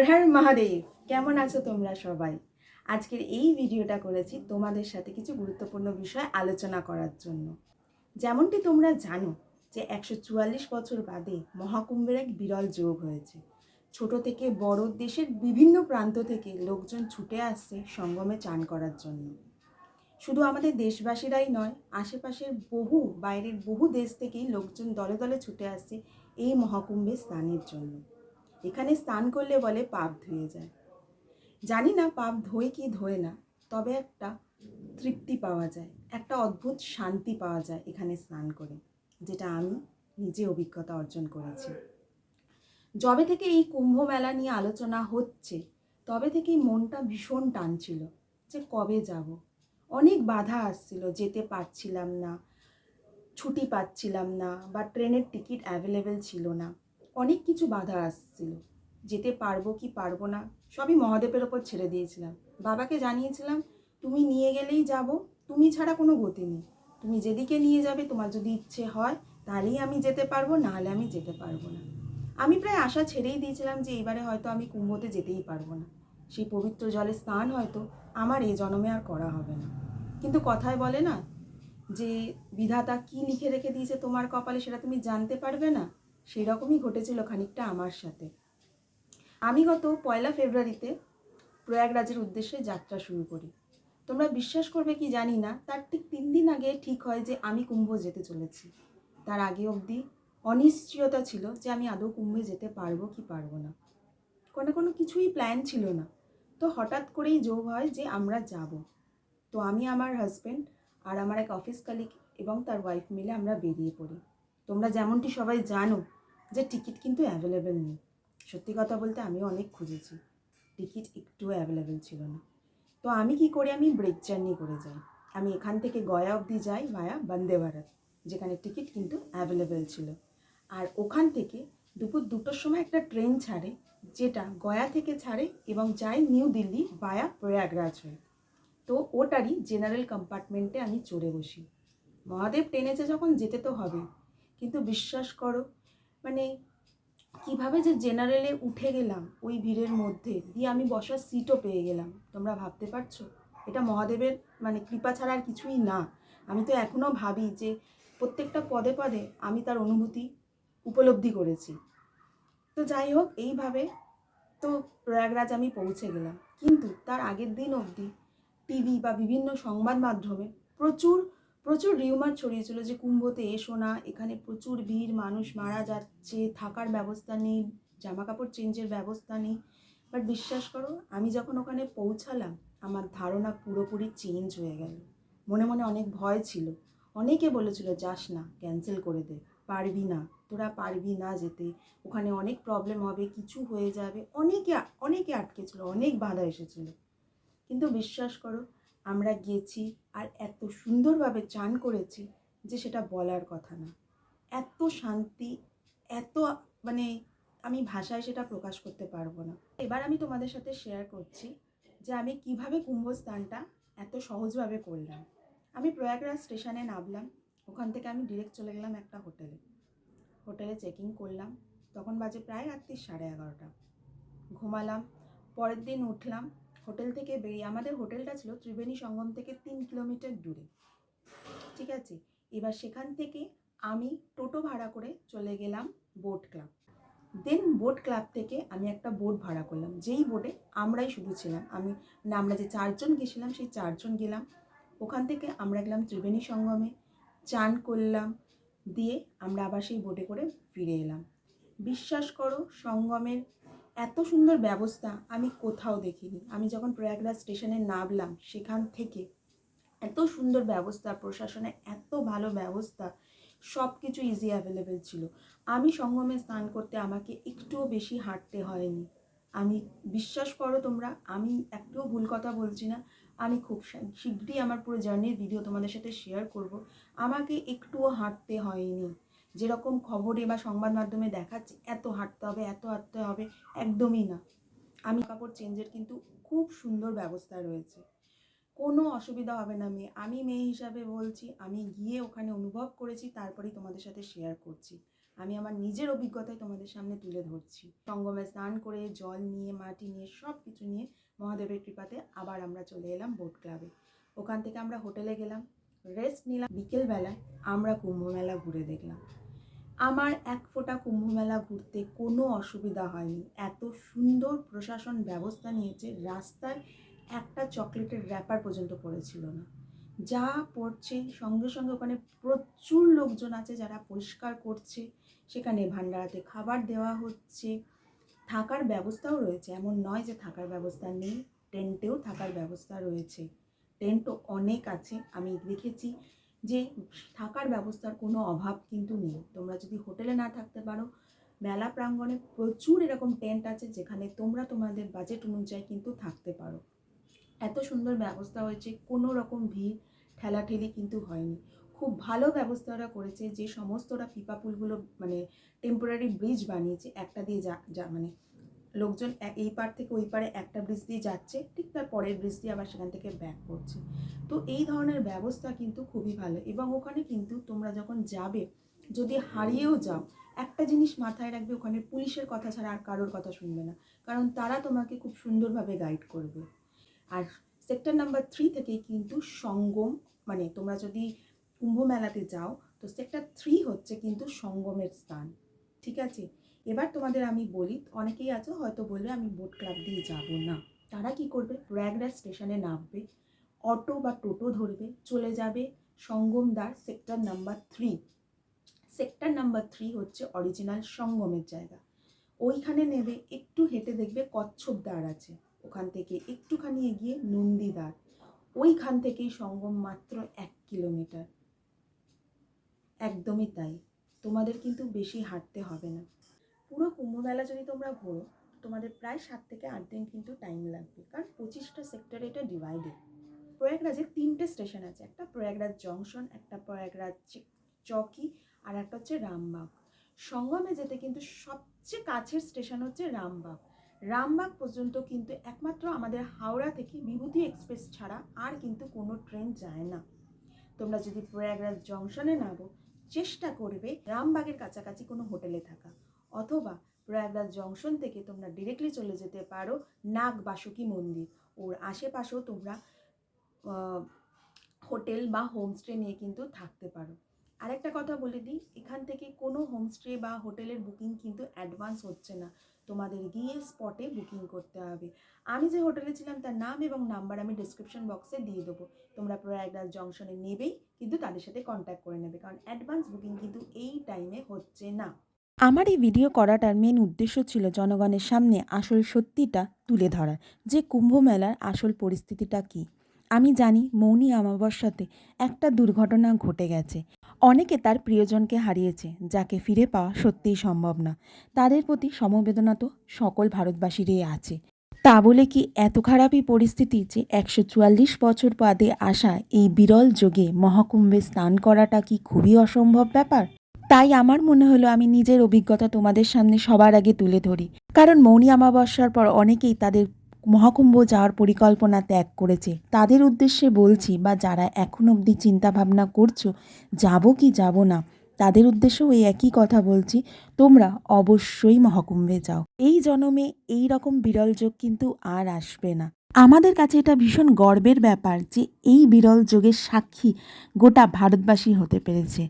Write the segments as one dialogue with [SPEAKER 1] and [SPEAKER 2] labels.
[SPEAKER 1] হর হর মহাদেব। কেমন আছো তোমরা সবাই? আজকের এই ভিডিওটা করেছি তোমাদের সাথে কিছু গুরুত্বপূর্ণ বিষয় আলোচনা করার জন্য। যেমনটি তোমরা জানো যে 144 বছর বাদে মহাকুম্ভের এক বিরল যোগ হয়েছে। ছোট থেকে বড় দেশের বিভিন্ন প্রান্ত থেকে লোকজন ছুটে আসছে সঙ্গমে চান করার জন্য। শুধু আমাদের দেশবাসীরাই নয়, আশেপাশের বাইরের বহু দেশ থেকেই লোকজন দলে দলে ছুটে আসছে এই মহাকুম্ভে স্নানের জন্য। এখানে স্নান করলে বলে পাপ ধুয়ে যায়। জানি না পাপ ধোয় কি ধোয় না, তবে একটা তৃপ্তি পাওয়া যায়, একটা অদ্ভুত শান্তি পাওয়া যায় এখানে স্নান করে, যেটা আমি নিজে অভিজ্ঞতা অর্জন করেছি। যবে থেকে এই কুম্ভ মেলা নিয়ে আলোচনা হচ্ছে তবে থেকেই মনটা ভীষণ টানছিল যে কবে যাব। অনেক বাধা আসছিল, যেতে পারছিলাম না, ছুটি পাচ্ছিলাম না, বা ট্রেনের টিকিট অ্যাভেলেবেল ছিল না। অনেক কিছু বাধা আসছিল, যেতে পারবো কি পারবো না সবই মহাদেবের ওপর ছেড়ে দিয়েছিলাম। বাবাকে জানিয়েছিলাম, তুমি নিয়ে গেলেই যাব, তুমি ছাড়া কোনো গতি নেই, তুমি যেদিকে নিয়ে যাবে, তোমার যদি ইচ্ছে হয় তাহলেই আমি যেতে পারবো, নাহলে আমি যেতে পারবো না। আমি প্রায় আশা ছেড়েই দিয়েছিলাম যে এবারে হয়তো আমি কুম্ভতে যেতেই পারবো না, সেই পবিত্র জলে স্নান হয়তো আমার এই জন্মে আর করা হবে না। কিন্তু কথায় বলে না যে বিধাতা কি লিখে রেখে দিয়েছে তোমার কপালে সেটা তুমি জানতে পারবে না, সেই রকমই ঘটেছিল খানিকটা আমার সাথে। আমি গত 1 ফেব্রুয়ারিতে প্রয়াগরাজের উদ্দেশ্যে যাত্রা শুরু করি। তোমরা বিশ্বাস করবে কি জানি না, তার ঠিক 3 দিন আগে ঠিক হয় যে আমি কুম্ভ যেতে চলেছি। তার আগে অবধি অনিশ্চয়তা ছিল যে আমি আদৌ কুম্ভে যেতে পারবো কি পারবো না, কোনো কিছুই প্ল্যান ছিল না। তো হঠাৎ করেই যোগ হয় যে আমরা যাব। তো আমি, আমার হাজব্যান্ড আর আমার এক অফিস কালিগ এবং তার ওয়াইফ মিলে আমরা বেরিয়ে পড়ি। তোমরা যেমনটি সবাই জানো যে টিকিট কিন্তু অ্যাভেলেবেল নেই। সত্যি কথা বলতে আমিও অনেক খুঁজেছি, টিকিট একটুও অ্যাভেলেবেল ছিল না। তো আমি কি করি, আমি ব্রেক জার্নি করে যাই। আমি এখান থেকে গয়া অবধি যাই ভায়া বন্দে ভারত, যেখানে টিকিট কিন্তু অ্যাভেলেবেল ছিল। আর ওখান থেকে দুপুর 2টোর সময় একটা ট্রেন ছাড়ে, যেটা গয়া থেকে ছাড়ে এবং যায় নিউ দিল্লি ভায়া প্রয়াগরাজ হয়ে। তো ওটারই জেনারেল কম্পার্টমেন্টে আমি চড়ে বসি। মহাদেব টেনেছে যখন যেতে তো হবে। কিন্তু বিশ্বাস করো, মানে কিভাবে যে জেনারেলে উঠে গেলাম ওই ভিড়ের মধ্যে দিয়ে, আমি বসার সিটও পেয়ে গেলাম। তোমরা ভাবতে পারছো এটা মহাদেবের কৃপা ছাড়া আর কিছুই না। আমি তো এখনও ভাবি যে প্রত্যেকটা পদে পদে আমি তার অনুভূতি উপলব্ধি করেছি। তো যাই হোক, এইভাবে তো প্রয়াগরাজ আমি পৌঁছে গেলাম। কিন্তু তার আগের দিন অবধি টিভি বা বিভিন্ন সংবাদ মাধ্যমে প্রচুর প্রচুর রিউমার ছড়িয়েছিল যে কুম্ভতে এসো না, এখানে প্রচুর ভিড়, মানুষ মারা যাচ্ছে, থাকার ব্যবস্থা নেই, জামা কাপড় চেঞ্জের ব্যবস্থা নেই। বাট বিশ্বাস করো, আমি যখন ওখানে পৌঁছালাম আমার ধারণা পুরোপুরি চেঞ্জ হয়ে গেল। মনে মনে অনেক ভয় ছিল, অনেকে বলেছিল যাস না, ক্যান্সেল করে দে, পারবি না, তোরা পারবি না যেতে, ওখানে অনেক প্রবলেম হবে, কিছু হয়ে যাবে, অনেকে অনেকে আটকেছিল, অনেক বাধা এসেছিল। কিন্তু বিশ্বাস করো, আমরা গেছি আর এত সুন্দরভাবে চান করেছি যে সেটা বলার কথা না। এত শান্তি, এত মানে আমি ভাষায় সেটা প্রকাশ করতে পারবো না। এবার আমি তোমাদের সাথে শেয়ার করছি যে আমি কিভাবে কুম্ভ স্নানটা এত সহজভাবে করলাম। আমি প্রয়াগরাজ স্টেশনে নামলাম, ওখান থেকে আমি ডিরেক্ট চলে গেলাম একটা হোটেলে চেকিং করলাম। তখন বাজে প্রায় রাত্রি 11:30। ঘুমালাম। পরের দিন উঠলাম, হোটেল থেকে বেরিয়ে, আমাদের হোটেলটা ছিল ত্রিবেণী সঙ্গম থেকে 3 কিলোমিটার দূরে, ঠিক আছে। এবার সেখান থেকে আমি টোটো ভাড়া করে চলে গেলাম বোট ক্লাব। দেন বোট ক্লাব থেকে আমি একটা বোট ভাড়া করলাম, যেই বোটে আমরাই শুধু ছিলাম। আমরা যে 4জন গেছিলাম সেই 4জন গেলাম। ওখান থেকে আমরা গেলাম ত্রিবেণী সঙ্গমে, চান করলাম, দিয়ে আমরা আবার সেই বোটে করে ফিরে এলাম। বিশ্বাস করো, সঙ্গমের এত সুন্দর ব্যবস্থা আমি কোথাও দেখিনি। আমি যখন প্রয়াগরাজ স্টেশনে নামলাম সেখান থেকে এত সুন্দর ব্যবস্থা, প্রশাসনের এত ভালো ব্যবস্থা, সব কিছু ইজি অ্যাভেলেবেল ছিল। আমি সঙ্গমে স্নান করতে আমাকে একটুও বেশি হাঁটতে হয়নি। আমি, বিশ্বাস করো তোমরা, আমি একটুও ভুল কথা বলছি না, আমি খুব শীঘ্রই আমার পুরো জার্নির ভিডিও তোমাদের সাথে শেয়ার করব। আমাকে একটুও হাঁটতে হয়নি, যেরকম খবরে বা সংবাদ মাধ্যমে দেখাচ্ছে এত হাঁটতে হবে এত হাঁটতে হবে, একদমই না। আমি কাপড় চেঞ্জের কিন্তু খুব সুন্দর ব্যবস্থা রয়েছে, কোনো অসুবিধা হবে না। আমি মেয়ে হিসাবে বলছি, আমি গিয়ে ওখানে অনুভব করেছি, তারপরেই তোমাদের সাথে শেয়ার করছি। আমি আমার নিজের অভিজ্ঞতায় তোমাদের সামনে তুলে ধরছি। সঙ্গমে স্নান করে জল নিয়ে মাটি নিয়ে সব কিছু নিয়ে মহাদেবের কৃপাতে আবার আমরা চলে এলাম বোট ক্লাবে। ওখান থেকে আমরা হোটেলে গেলাম, রেস্ট নিলাম। বিকেলবেলায় আমরা কুম্ভমেলা ঘুরে দেখলাম। আমার এক ফোঁটা কুম্ভমেলা ঘুরতে কোনো অসুবিধা হয়নি। এত সুন্দর প্রশাসন ব্যবস্থা নিয়েছে, রাস্তায় একটা চকলেটের র্যাপার পর্যন্ত পড়েছিল না। যা পড়ছে সঙ্গে সঙ্গে ওখানে প্রচুর লোকজন আছে যারা পরিষ্কার করছে, সেখানে ভান্ডারাতে খাবার দেওয়া হচ্ছে, থাকার ব্যবস্থাও রয়েছে, এমন নয় যে থাকার ব্যবস্থা নেই, টেন্টেও থাকার ব্যবস্থা রয়েছে, টেন্টও অনেক আছে। আমি দেখেছি যে থাকার ব্যবস্থার কোনো অভাব কিন্তু নেই। তোমরা যদি হোটেলে না থাকতে পারো, মেলা প্রাঙ্গণে প্রচুর এরকম টেন্ট আছে যেখানে তোমরা তোমাদের বাজেট অনুযায়ী কিন্তু থাকতে পারো। এত সুন্দর ব্যবস্থা হয়েছে, কোনো রকম ভিড় ঠেলাঠেলি কিন্তু হয়নি। খুব ভালো ব্যবস্থা ওরা করেছে। যে সমস্ত ওরা পিপা পুলগুলো মানে টেম্পোরারি ব্রিজ বানিয়েছে, একটা দিয়ে যা মানে লোকজন এই পার থেকে ওই পারে একটা ব্রিজ দিয়ে যাচ্ছে, ঠিক তার পরের ব্রিজ দিয়ে আবার সেখান থেকে ব্যাক করছে। তো এই ধরনের ব্যবস্থা কিন্তু খুবই ভালো। এবং ওখানে কিন্তু তোমরা যখন যাবে, যদি হারিয়েও যাও, একটা জিনিস মাথায় রাখবে, ওখানে পুলিশের কথা ছাড়া আর কারোর কথা শুনবে না, কারণ তারা তোমাকে খুব সুন্দরভাবে গাইড করবে। আর সেক্টর নাম্বার 3 থেকেই কিন্তু সঙ্গম, মানে তোমরা যদি কুম্ভ মেলাতে যাও তো সেক্টর 3 হচ্ছে কিন্তু সঙ্গমের স্থান। ঠিক আছে, এবার তোমাদের আমি বলি, অনেকেই আছে হয়তো বলবে আমি বোট ক্লাব দিয়ে যাব না। তারা কি করবে, প্রয়াগরাজ স্টেশনে নামবে, অটো বা টোটো ধরবে, চলে যাবে সঙ্গমদার সেক্টর নাম্বার 3। সেক্টর নাম্বার 3 হচ্ছে অরিজিনাল সঙ্গমের জায়গা। ওইখানে নেবে, একটু হেঁটে দেখবে কচ্ছপ দ্বার আছে, ওখান থেকে একটুখানি এগিয়ে নন্দীদ্বার, ওইখান থেকেই সঙ্গম মাত্র 1 কিলোমিটার। একদমই তাই, তোমাদের কিন্তু বেশি হাঁটতে হবে না। পুরো কুম্ভমেলা যদি তোমরা ঘোরো, তোমাদের প্রায় 7 থেকে 8 দিন কিন্তু টাইম লাগবে, কারণ 25টা সেক্টরে এটা ডিভাইডেড। প্রয়াগরাজে 3টে স্টেশন আছে, একটা প্রয়াগরাজ জংশন, একটা প্রয়াগরাজ চৌকি, আর একটা হচ্ছে রামবাগ। সঙ্গমে যেতে কিন্তু সবচেয়ে কাছের স্টেশন হচ্ছে রামবাগ। রামবাগ পর্যন্ত কিন্তু একমাত্র আমাদের হাওড়া থেকে বিভূতি এক্সপ্রেস ছাড়া আর কিন্তু কোনো ট্রেন যায় না। তোমরা যদি প্রয়াগরাজ জংশনে নামো, চেষ্টা করবে রামবাগের কাছাকাছি কোনো হোটেলে থাকা, অথবা প্রয়াগরাজ জংশন থেকে তোমরা ডিরেক্টলি চলে যেতে পারো নাগবাসুকী মন্দির। ওর আশেপাশেও তোমরা হোটেল বা হোমস্টে নিয়ে কিন্তু থাকতে পারো। আরেকটা কথা বলে দিই, এখান থেকে কোনো হোমস্টে বা হোটেলের বুকিং কিন্তু অ্যাডভান্স হচ্ছে না, তোমাদের গিয়ে স্পটে বুকিং করতে হবে। আমি যে হোটেলে ছিলাম তার নাম এবং নাম্বার আমি ডিসক্রিপশন বক্সে দিয়ে দেবো। তোমরা প্রয়াগরাজ জংশনে নেবেই কিন্তু তাদের সাথে কন্ট্যাক্ট করে নেবে, কারণ অ্যাডভান্স বুকিং কিন্তু এই টাইমে হচ্ছে না।
[SPEAKER 2] আমার এই ভিডিও করাটার মেন উদ্দেশ্য ছিল জনগণের সামনে আসল সত্যিটা তুলে ধরা, যে কুম্ভ মেলার আসল পরিস্থিতিটা কী। আমি জানি মৌনী অমাবস্যাতে একটা দুর্ঘটনা ঘটে গেছে, অনেকে তার প্রিয়জনকে হারিয়েছে, যাকে ফিরে পাওয়া সত্যিই সম্ভব না। তাদের প্রতি সমবেদনা তো সকল ভারতবাসীরই আছে। তা বলে কি এত খারাপই পরিস্থিতি যে 144 বছর বাদে আসা এই বিরল যোগে মহাকুম্ভে স্নান করাটা কি খুবই অসম্ভব ব্যাপার? তাই আমার মনে হলো আমি নিজের অভিজ্ঞতা তোমাদের সামনে সবার আগে তুলে ধরি, কারণ মৌনী অমাবস্যার পর অনেকেই তাদের মহাকুম্ভ যাওয়ার পরিকল্পনা ত্যাগ করেছে। তাদের উদ্দেশ্যে বলছি, বা যারা এখন অবধি চিন্তাভাবনা করছো যাব কি যাব না, তাদের উদ্দেশ্যেও এই একই কথা বলছি, তোমরা অবশ্যই মহাকুম্ভে যাও। এই জন্মে এই রকম বিরল যোগ কিন্তু আর আসবে না। আমাদের কাছে এটা ভীষণ গর্বের ব্যাপার যে এই বিরল যোগের সাক্ষী গোটা ভারতবাসী হতে পেরেছে।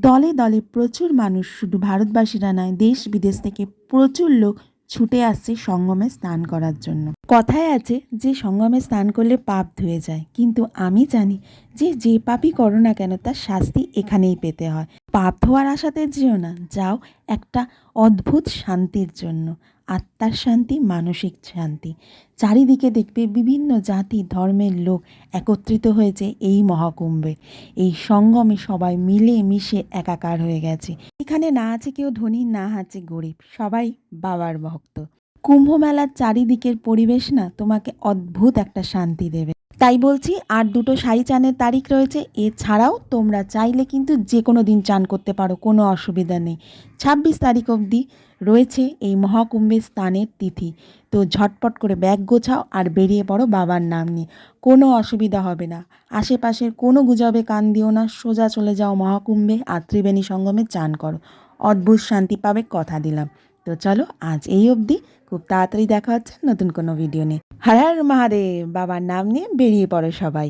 [SPEAKER 2] দলে দলে প্রচুর মানুষ, শুধু ভারতবাসীরা নয়, দেশ বিদেশ থেকে প্রচুর লোক ছুটে আসছে সঙ্গমে স্নান করার জন্য। কথায় আছে যে সঙ্গমে স্নান করলে পাপ ধুয়ে যায়, কিন্তু আমি জানি যে যে পাপই করো না কেন তার শাস্তি এখানেই পেতে হয়। পাপ ধোয়ার আশাতে যেও না, যাও একটা অদ্ভুত শান্তির জন্য, আত্মার শান্তি, মানসিক শান্তি। চারিদিকে দেখবে বিভিন্ন জাতি ধর্মের লোক একত্রিত হয়েছে এই মহাকুম্ভে। এই সঙ্গমে সবাই মিলে মিশে একাকার হয়ে গেছে। এখানে না আছে কেউ ধনী, না আছে গরিব, সবাই বাবার ভক্ত। কুম্ভ মেলার চারিদিকের পরিবেশ না তোমাকে অদ্ভুত একটা শান্তি দেবে। তাই বলছি, আর দুটো সাই চানের তারিখ রয়েছে, এছাড়াও তোমরা চাইলে কিন্তু যে কোনো দিন চান করতে পারো, কোনো অসুবিধা নেই। 26 তারিখ অবধি রয়েছে এই মহাকুম্ভের স্নানের তিথি। তো ঝটপট করে ব্যাগ গোছাও আর বেরিয়ে পড়ো বাবার নাম নিয়ে, কোনো অসুবিধা হবে না। আশেপাশের কোনো গুজবে কান দিও না, সোজা চলে যাও মহাকুম্ভে আর ত্রিবেণী সঙ্গমে চান করো, অদ্ভুত শান্তি পাবে, কথা দিলাম। তো চলো আজ এই অবধি, খুব তাড়াতাড়ি দেখা হচ্ছে নতুন কোনো ভিডিও নিয়ে। হর হর মহাদেব, বাবার নাম নিয়ে বেরিয়ে পড়ো সবাই।